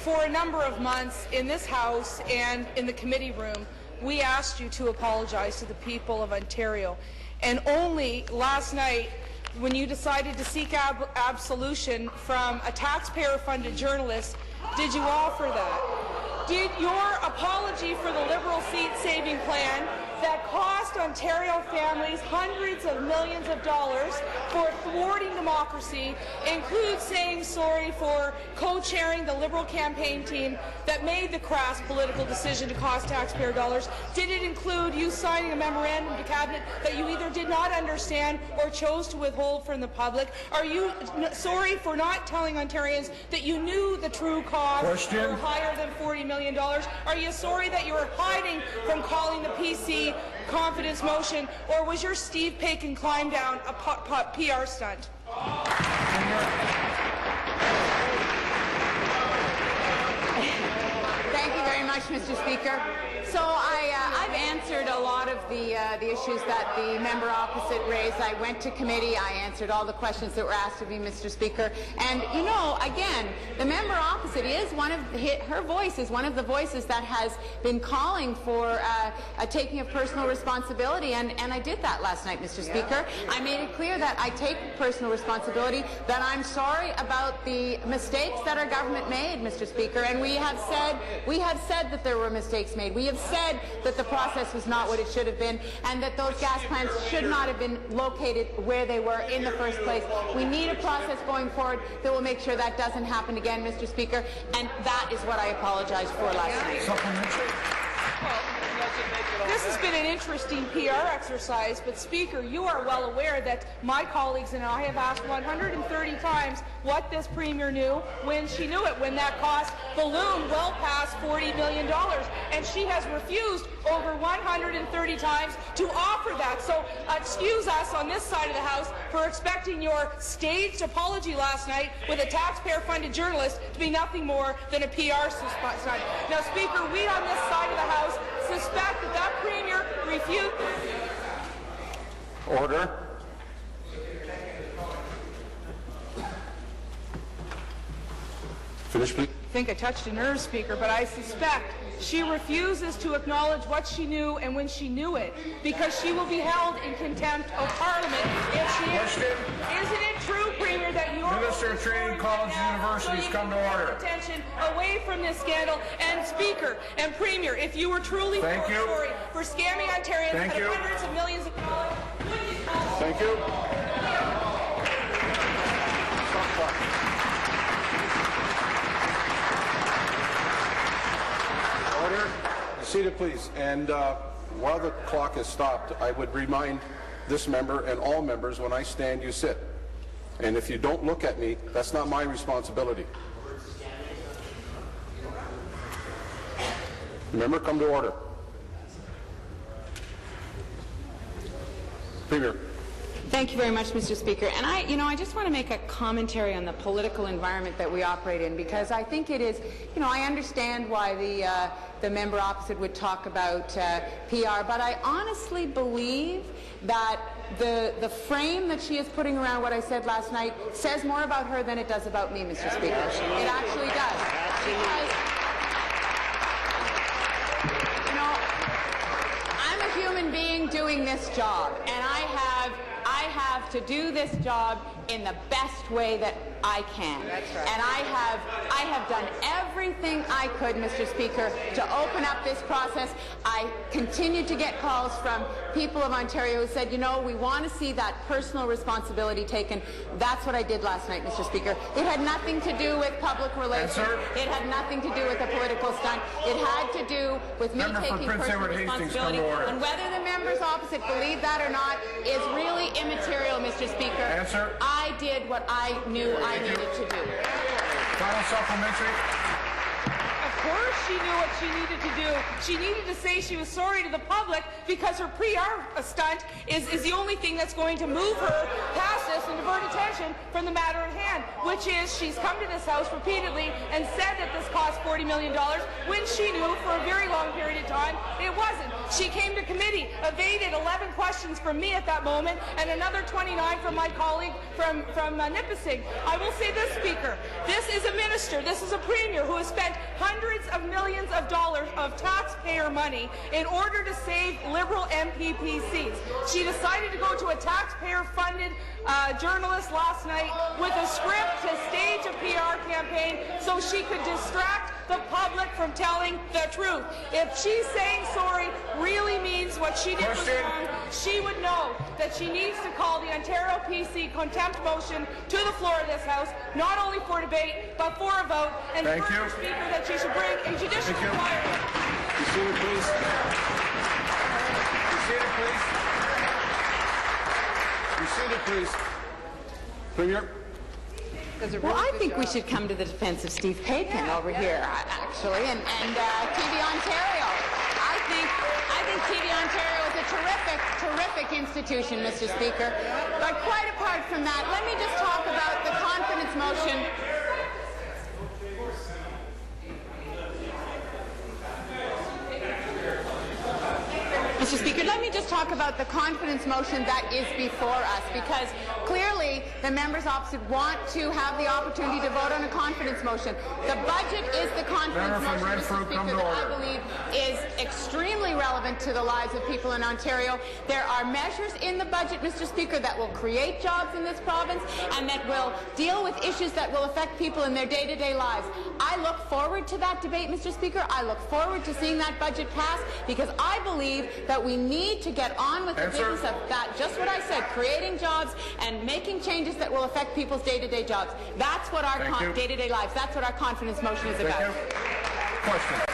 for a number of months in this House and in the committee room, we asked you to apologize to the people of Ontario. And only last night, when you decided to seek absolution from a taxpayer-funded journalist, did you offer that? Did your apology for the Liberal seat-saving plan that cost Ontario families hundreds of millions of dollars for thwarting democracy include saying sorry for co-chairing the Liberal campaign team that made the crass political decision to cost taxpayer dollars? Did it include you signing a memorandum to Cabinet that you either did not understand or chose to withhold from the public? Are you sorry for not telling Ontarians that you knew the true costs were higher than $40 million? Are you sorry that you were hiding from calling the PC confidence motion, or was your Steve Paikin climb down a PR stunt? Thank you very much, Mr. Speaker. So I've answered a lot of the issues that the member opposite raised. I went to committee. I answered all the questions that were asked of me, Mr. Speaker. And, you know, again, the member opposite is one of her voice is one of the voices that has been calling for a taking of personal responsibility. And I did that last night, Mr. Speaker. I made it clear that I take personal responsibility, that I'm sorry about the mistakes that our government made, Mr. Speaker. And we have said that there were mistakes made. We have said that the process was not what it should have been, and that those gas plants should not have been located where they were in the first place. We need a process going forward that will make sure that doesn't happen again, Mr. Speaker, and that is what I apologized for last night. This has been an interesting PR exercise, but Speaker, you are well aware that my colleagues and I have asked 130 times what this Premier knew when she knew it, when that cost ballooned well past $40 million, and she has refused over 130 times to offer that. So excuse us on this side of the House for expecting your staged apology last night with a taxpayer-funded journalist to be nothing more than a PR stunt. Now, Speaker, we on this side of the House suspect that that Premier refused. Order. Finish, please. I think I touched a nerve, Speaker, but I suspect she refuses to acknowledge what she knew and when she knew it, because she will be held in contempt of Parliament if she is. Isn't it true, Premier, that your Minister of Training, Colleges and Universities, come to order. Attention away from this scandal. And Speaker and Premier, if you were truly sorry for scamming Ontarians out of hundreds of millions of dollars, would you call? Thank you. Order. Seated, please. And while the clock is stopped, I would remind this member and all members, when I stand, you sit. And if you don't look at me, that's not my responsibility. Member, come to order. Premier. Thank you very much, Mr. Speaker. And I just want to make a commentary on the political environment that we operate in, because I think it is, I understand why the member opposite would talk about PR, but I honestly believe that the frame that she is putting around what I said last night says more about her than it does about me, Mr. Speaker. It actually does. Because, I'm a human being doing this job, and I have to do this job in the best way that I can. That's right. And I have done everything I could, Mr. Speaker, to open up this process. I continue to get calls from people of Ontario who said, we want to see that personal responsibility taken. That's what I did last night, Mr. Speaker. It had nothing to do with public relations. It had nothing to do with a political stunt. It had to do with me taking personal responsibility. And whether the members opposite believe that or not is really immaterial, Mr. Speaker. Answer. I did what I knew I needed to do. Final supplementary. Of course she knew what she needed to do. She needed to say she was sorry to the public because her PR stunt is the only thing that's going to move her past this and divert attention from the matter at hand, which is she's come to this House repeatedly and said that this cost $40 million when she knew for a very long period of time it wasn't. She came to committee, evaded 11 questions from me at that moment and another 29 from my colleague from Nipissing. I will say this, Speaker. This is a minister, this is a premier who has spent hundreds of millions of dollars of taxpayer money in order to save Liberal MPP seats. She decided to go to a taxpayer-funded journalist last night with a script to stage a PR campaign so she could distract the public from telling the truth. If she's saying sorry really means what she did was wrong, she would know that she needs to call the Ontario PC contempt motion to the floor of this House, not only for debate, but for a vote, and further, Speaker, that she should bring a judicial inquiry. Be seated, please. Be seated, please. Be seated, please. Premier. Well, I think we should come to the defense of Steve Paikin over here, actually, and TV Ontario. I think TV Ontario is a terrific institution, Mr. Speaker. But quite apart from that, let me just talk about the confidence motion. Mr. Speaker, let me just talk about the confidence motion that is before us, because clearly the members opposite want to have the opportunity to vote on a confidence motion. The budget is the confidence motion, Mr. Speaker, that I believe is extremely relevant to the lives of people in Ontario. There are measures in the budget, Mr. Speaker, that will create jobs in this province and that will deal with issues that will affect people in their day-to-day lives. I look forward to that debate, Mr. Speaker. I look forward to seeing that budget pass, because I believe that we need to get on with the business of that, just what I said, creating jobs and making changes that will affect people's day-to-day jobs. That's what our day-to-day lives, that's what our confidence motion is about. Questions?